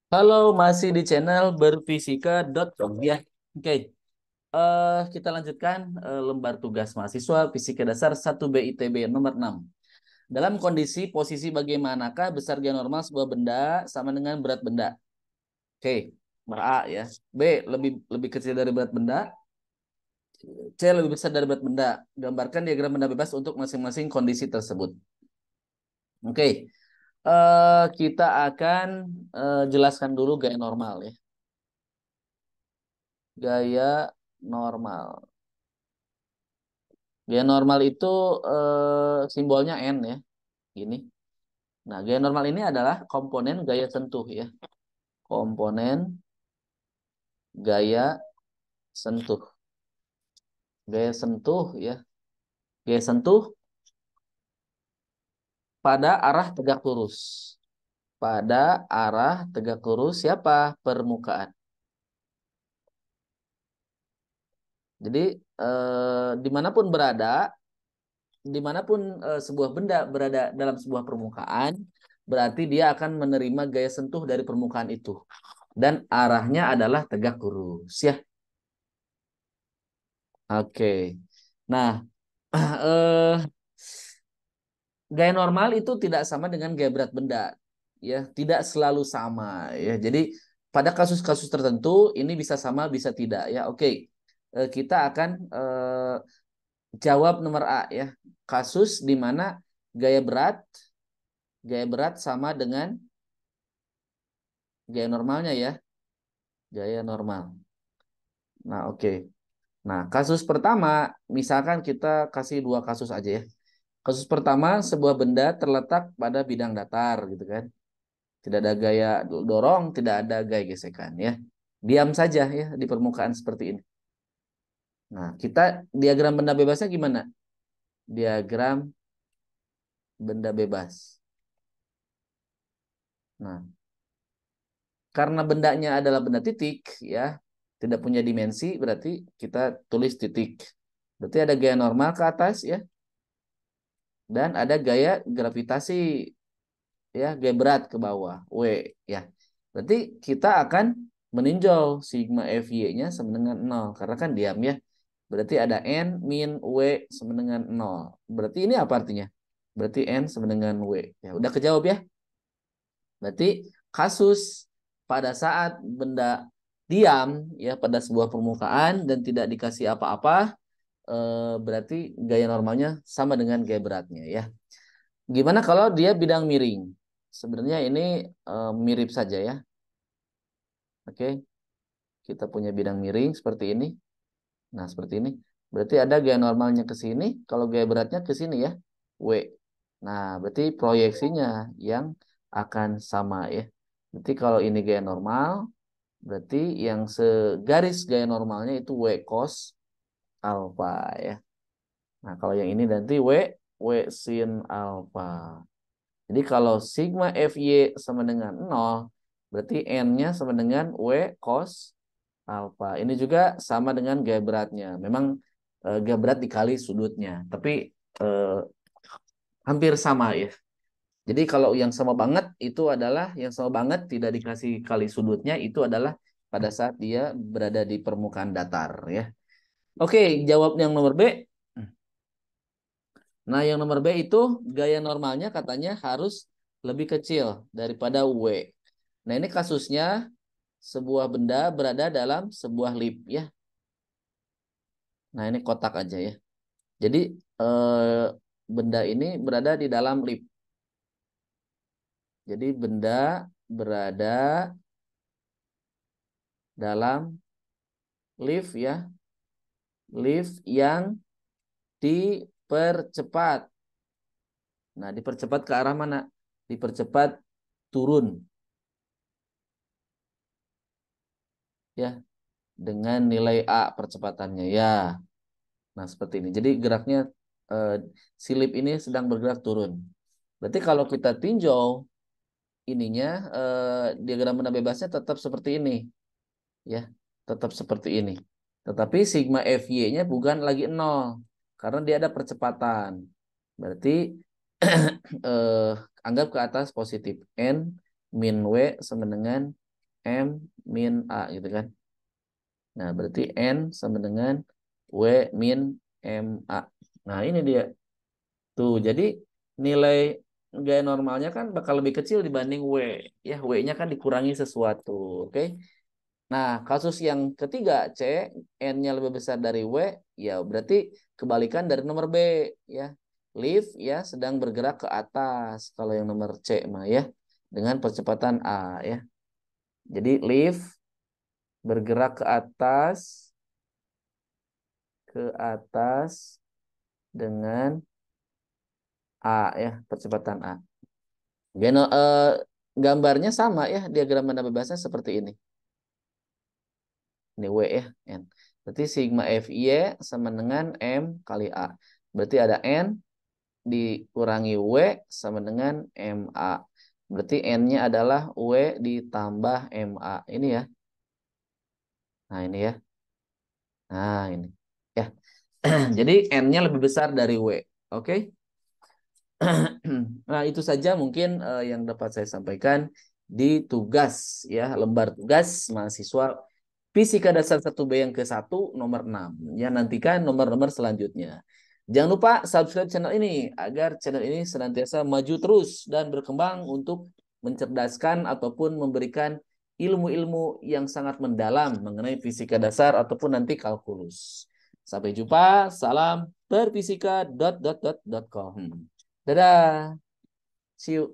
Halo, masih di channel berfisika.com ya. Oke, kita lanjutkan lembar tugas mahasiswa Fisika Dasar 1B ITB nomor 6. Dalam kondisi posisi bagaimanakah besar G normal sebuah benda sama dengan berat benda? Oke, nomor A ya. B lebih lebih kecil dari berat benda. C lebih besar dari berat benda. Gambarkan diagram benda bebas untuk masing-masing kondisi tersebut. Oke, kita akan jelaskan dulu gaya normal ya. Gaya normal. Gaya normal itu simbolnya N ya, gini. Nah, gaya normal ini adalah komponen gaya sentuh ya. Komponen gaya sentuh. Gaya sentuh ya. Gaya sentuh pada arah tegak lurus. Pada arah tegak lurus siapa? Permukaan. Jadi dimanapun berada, dimanapun sebuah benda berada dalam sebuah permukaan, berarti dia akan menerima gaya sentuh dari permukaan itu. Dan arahnya adalah tegak lurus ya. Oke. Nah, eh, gaya normal itu tidak sama dengan gaya berat benda, ya, tidak selalu sama, ya. Jadi pada kasus-kasus tertentu ini bisa sama, bisa tidak, ya. Oke, kita akan jawab nomor A, ya. Kasus di mana gaya berat, gaya berat sama dengan gaya normalnya, ya, gaya normal. Nah, oke. Nah, kasus pertama, misalkan kita kasih dua kasus aja ya. Kasus pertama, sebuah benda terletak pada bidang datar, gitu kan. Tidak ada gaya dorong, tidak ada gaya gesekan, ya. Diam saja ya di permukaan seperti ini. Nah, kita diagram benda bebasnya gimana? Diagram benda bebas. Nah, karena bendanya adalah benda titik, ya, tidak punya dimensi, berarti kita tulis titik. Berarti ada gaya normal ke atas, ya, dan ada gaya gravitasi, ya, gaya berat ke bawah, W, ya. Berarti kita akan meninjau sigma FY-nya sama dengan 0 karena kan diam ya. Berarti ada N min W sama dengan 0. Berarti ini apa artinya? Berarti N sama dengan W. Ya, udah kejawab ya. Berarti kasus pada saat benda diam ya pada sebuah permukaan dan tidak dikasih apa-apa, berarti gaya normalnya sama dengan gaya beratnya ya. Gimana kalau dia bidang miring? Sebenarnya ini mirip saja ya. Oke, kita punya bidang miring seperti ini. Nah, seperti ini. Berarti ada gaya normalnya ke sini, kalau gaya beratnya ke sini ya, W. Nah, berarti proyeksinya yang akan sama ya. Berarti kalau ini gaya normal, berarti yang segaris gaya normalnya itu W cos alfa ya. Nah, kalau yang ini nanti W sin alfa. Jadi kalau sigma FY sama dengan 0, berarti N-nya sama dengan W cos alfa. Ini juga sama dengan gaya beratnya. Memang gaya berat dikali sudutnya, tapi eh, hampir sama ya. Jadi kalau yang sama banget itu adalah yang sama banget tidak dikasih kali sudutnya itu adalah pada saat dia berada di permukaan datar ya. Oke, jawab yang nomor B. Nah, yang nomor B itu gaya normalnya katanya harus lebih kecil daripada W. Nah, ini kasusnya sebuah benda berada dalam sebuah lip ya. Nah, ini kotak aja ya. Jadi benda ini berada di dalam lip. Jadi benda berada dalam lift ya, lift yang dipercepat. Nah, dipercepat ke arah mana? Dipercepat turun ya dengan nilai A percepatannya ya. Nah, seperti ini. Jadi geraknya eh, silip ini sedang bergerak turun. Berarti kalau kita tinjau ininya diagram benda bebasnya tetap seperti ini ya. Tetap seperti ini. Tetapi sigma FY-nya bukan lagi 0 karena dia ada percepatan. Berarti eh, anggap ke atas positif N min W sama dengan M min A gitu kan. Nah, berarti N sama dengan W min MA. Nah, ini dia. Tuh, jadi nilai gaya normalnya kan bakal lebih kecil dibanding W. Ya, W-nya kan dikurangi sesuatu. Oke. Nah, kasus yang ketiga, C, N-nya lebih besar dari W, ya berarti kebalikan dari nomor B. Ya, lift ya sedang bergerak ke atas. Kalau yang nomor C mah ya, dengan percepatan A ya. Jadi lift bergerak ke atas dengan A ya, percepatan A. Gambarnya sama ya, diagram banda bebasnya seperti ini. Ini W ya, N. Berarti sigma FY sama dengan M kali A. Berarti ada N dikurangi W sama dengan MA. Berarti N-nya adalah W ditambah MA. Ini ya. Nah ini ya. Nah ini. Ya. Jadi N-nya lebih besar dari W. Oke. Nah, itu saja mungkin yang dapat saya sampaikan di tugas ya, lembar tugas mahasiswa Fisika Dasar 1B yang ke-1 nomor 6. Ya, nantikan nomor-nomor selanjutnya. Jangan lupa subscribe channel ini agar channel ini senantiasa maju terus dan berkembang untuk mencerdaskan ataupun memberikan ilmu-ilmu yang sangat mendalam mengenai fisika dasar ataupun nanti kalkulus. Sampai jumpa, salam berfisika.com. Dadah. See you.